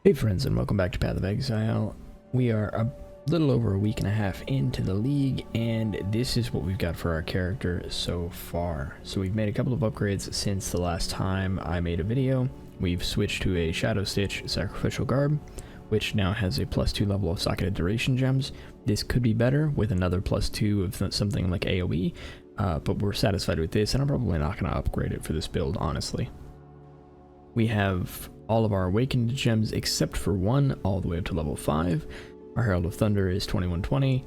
Hey friends, and welcome back to Path of Exile. We are a little over a week and a half into the league, and this is what we've got for our character so far. So we've made a couple of upgrades since the last time I made a video. We've switched to a Shadow Stitch Sacrificial Garb, which now has a +2 level of Socketed Duration Gems. This could be better with another +2 of something like AoE, but we're satisfied with this, and I'm probably not going to upgrade it for this build, honestly. We have all of our Awakened Gems except for one, all the way up to level 5. Our Herald of Thunder is 2120,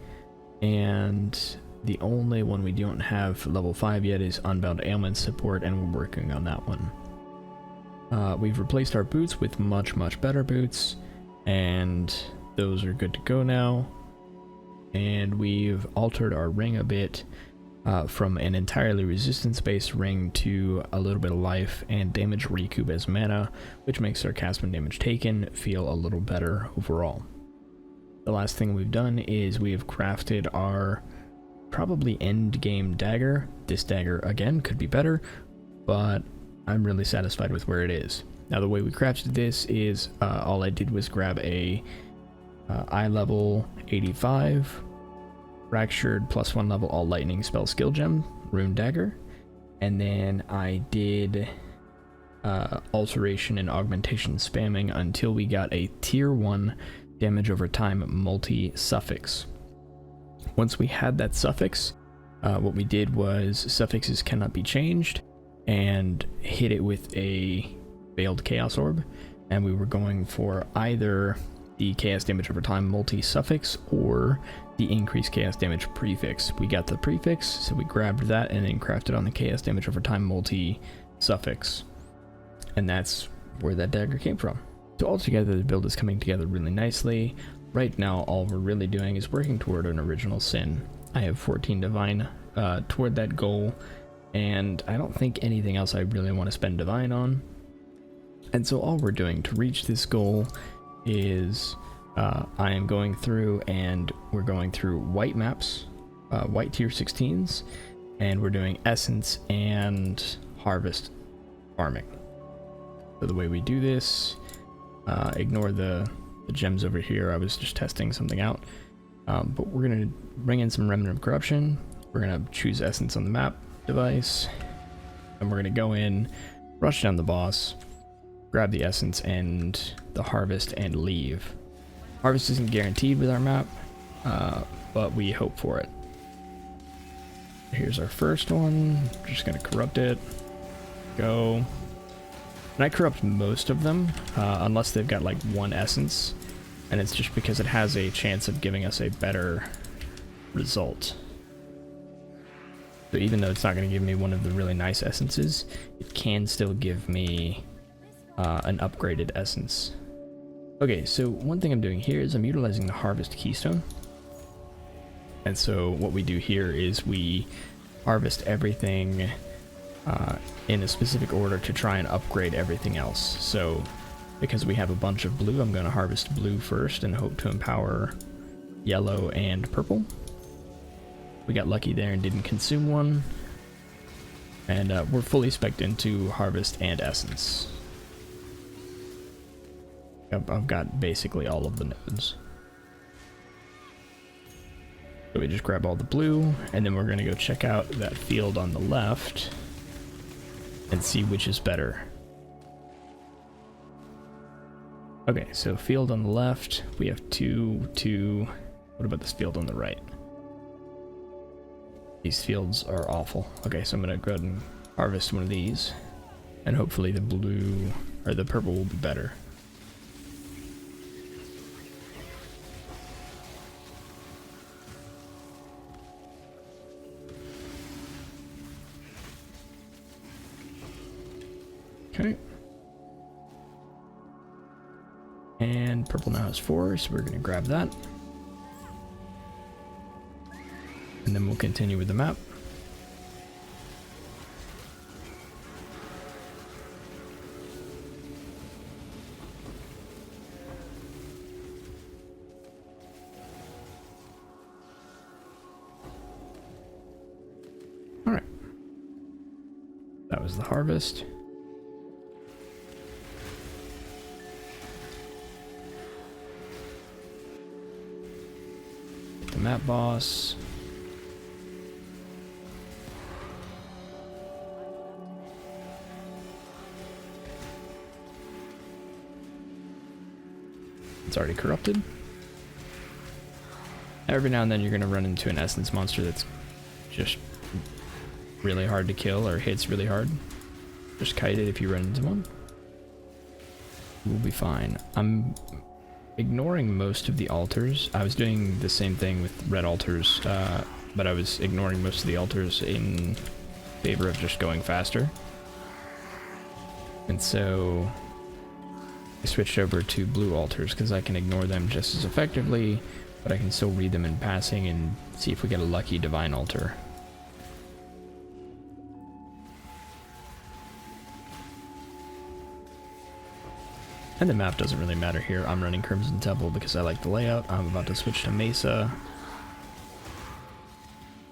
and the only one we don't have level 5 yet is Unbound Ailment Support, and we're working on that one. We've replaced our boots with much better boots, and those are good to go now. And we've altered our ring a bit, from an entirely resistance-based ring to a little bit of life and damage recoup as mana, which makes our cast when damage taken feel a little better overall. The last thing we've done is we have crafted our probably end game dagger. This dagger, again, could be better, but I'm really satisfied with where it is. Now, the way we crafted this is all I did was grab a eye level 85 fractured +1 level all lightning spell skill gem rune dagger, and then I did alteration and augmentation spamming until we got a tier 1 damage over time multi suffix. Once we had that suffix, what we did was suffixes cannot be changed, and hit it with a veiled chaos orb, and we were going for either the chaos damage over time multi suffix or the increased chaos damage prefix. We got the prefix, so we grabbed that and then crafted on the chaos damage over time multi suffix, and that's where that dagger came from. So altogether, the build is coming together really nicely. Right now, all we're really doing is working toward an original sin. I have 14 divine toward that goal, and I don't think anything else I really want to spend divine on. And so all we're doing to reach this goal is I am going through, and we're going through white maps, white tier 16s, and we're doing essence and harvest farming. So the way we do this, ignore the gems over here, I was just testing something out, but we're going to bring in some Remnant of Corruption. We're going to choose essence on the map device, and we're going to go in, rush down the boss, grab the essence and the harvest, and leave. Harvest isn't guaranteed with our map, but we hope for it. Here's our first one. Just gonna corrupt it. Go. And I corrupt most of them, unless they've got like one essence, and it's just because it has a chance of giving us a better result. So even though it's not going to give me one of the really nice essences, it can still give me an upgraded essence. Okay, so one thing I'm doing here is I'm utilizing the Harvest Keystone. And so what we do here is we harvest everything in a specific order to try and upgrade everything else. So because we have a bunch of blue, I'm going to harvest blue first and hope to empower yellow and purple. We got lucky there and didn't consume one. And we're fully spec'd into harvest and essence. I've got basically all of the nodes. So we just grab all the blue, and then we're going to go check out that field on the left and see which is better. Okay, so field on the left, we have two. What about this field on the right? These fields are awful. Okay, so I'm going to go ahead and harvest one of these, and hopefully the blue, or the purple will be better. Okay. And purple now has 4, so we're going to grab that. And then we'll continue with the map. All right. That was the harvest. the map boss. It's already corrupted. Every now and then you're going to run into an essence monster that's just really hard to kill or hits really hard. Just kite it if you run into one. We'll be fine. I'm ignoring most of the altars. I was doing the same thing with red altars, but I was ignoring most of the altars in favor of just going faster. And so I switched over to blue altars because I can ignore them just as effectively, but I can still read them in passing and see if we get a lucky divine altar. And the map doesn't really matter here. I'm running Crimson Temple because I like the layout. I'm about to switch to Mesa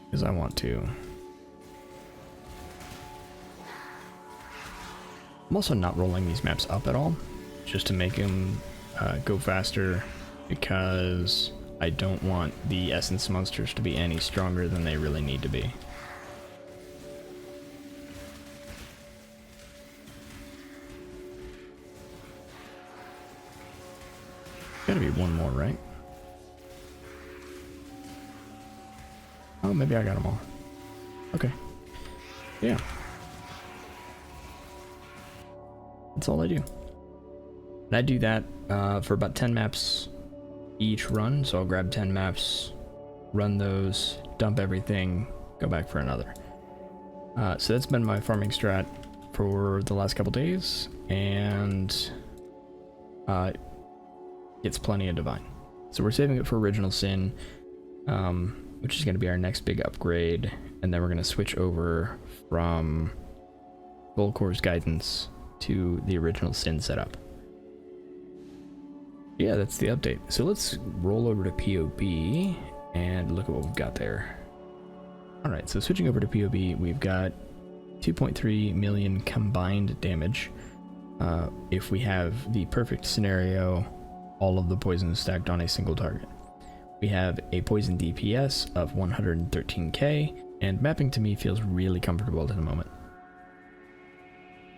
because I want to. I'm also not rolling these maps up at all, just to make them go faster, because I don't want the essence monsters to be any stronger than they really need to be. Gotta be one more, right? Oh, maybe I got them all. Okay. Yeah. That's all I do. And I do that for about 10 maps each run, so I'll grab 10 maps, run those, dump everything, go back for another. So that's been my farming strat for the last couple days, and gets plenty of divine. So we're saving it for Original Sin, which is going to be our next big upgrade, and then we're going to switch over from Volkor's Guidance to the Original Sin setup. Yeah, that's the update. So let's roll over to POB and look at what we've got there. Alright, so switching over to POB, we've got 2.3 million combined damage. If we have the perfect scenario, all of the poisons stacked on a single target. We have a poison DPS of 113k, and mapping to me feels really comfortable at the moment.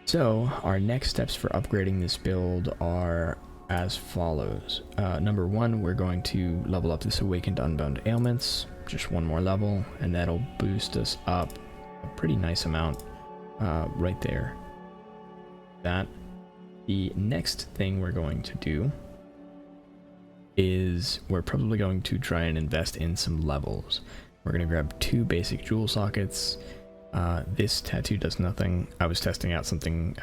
So our next steps for upgrading this build are as follows. Number one, we're going to level up this Awakened Unbound Ailments, just one more level, and that'll boost us up a pretty nice amount right there. The next thing we're going to do is we're probably going to try and invest in some levels. We're going to grab 2 basic jewel sockets. This tattoo does nothing. I was testing out something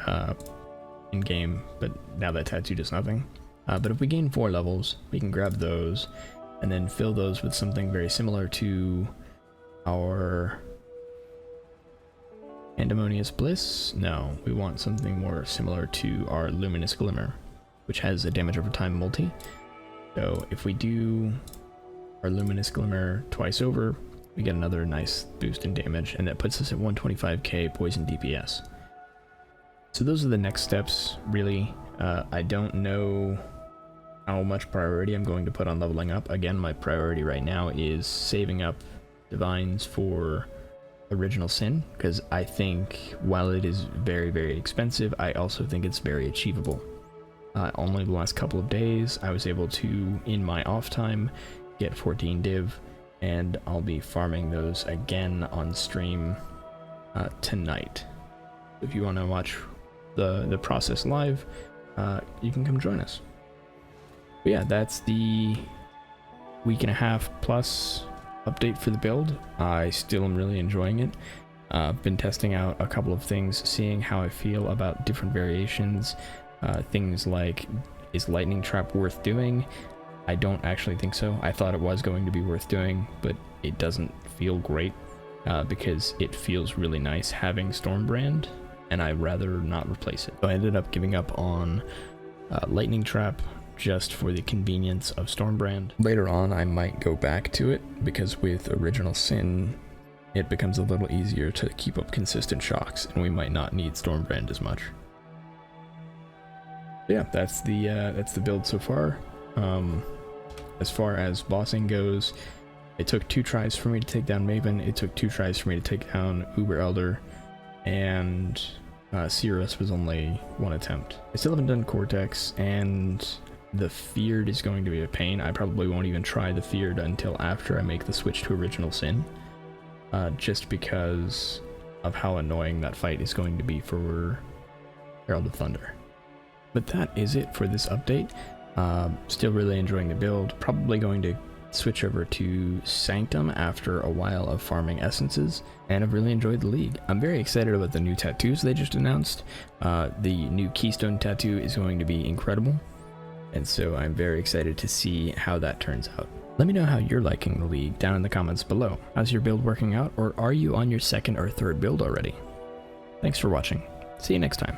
in game, but now that tattoo does nothing. But if we gain 4 levels, we can grab those and then fill those with something very similar to our Pandemonious Bliss. No, we want something more similar to our Luminous Glimmer, which has a damage over time multi. So if we do our Luminous Glimmer twice over, we get another nice boost in damage, and that puts us at 125k poison DPS. So those are the next steps, really. I don't know how much priority I'm going to put on leveling up. Again, my priority right now is saving up divines for Original Sin, because I think while it is very, very expensive, I also think it's very achievable. Only the last couple of days, I was able to, in my off time, get 14 div, and I'll be farming those again on stream tonight. If you want to watch the process live, you can come join us. But yeah, that's the week and a half plus update for the build. I still am really enjoying it. I've been testing out a couple of things, seeing how I feel about different variations. Things like, is Lightning Trap worth doing? I don't actually think so. I thought it was going to be worth doing, but it doesn't feel great because it feels really nice having Stormbrand, and I'd rather not replace it. So I ended up giving up on Lightning Trap just for the convenience of Stormbrand. Later on, I might go back to it, because with Original Sin, it becomes a little easier to keep up consistent shocks, and we might not need Stormbrand as much. Yeah, that's the build so far. As far as bossing goes, It took 2 tries for me to take down Maven. It took 2 tries for me to take down Uber Elder, and Cirrus was only 1 attempt. I still haven't done Cortex, and the Feared is going to be a pain. I probably won't even try the Feared until after I make the switch to Original Sin, just because of how annoying that fight is going to be for Herald of Thunder. But that is it for this update. Still really enjoying the build. Probably going to switch over to Sanctum after a while of farming essences, and I've really enjoyed the league. I'm very excited about the new tattoos they just announced. The new Keystone tattoo is going to be incredible, and so I'm very excited to see how that turns out. Let me know how you're liking the league down in the comments below. How's your build working out, or are you on your 2nd or 3rd build already? Thanks for watching. See you next time.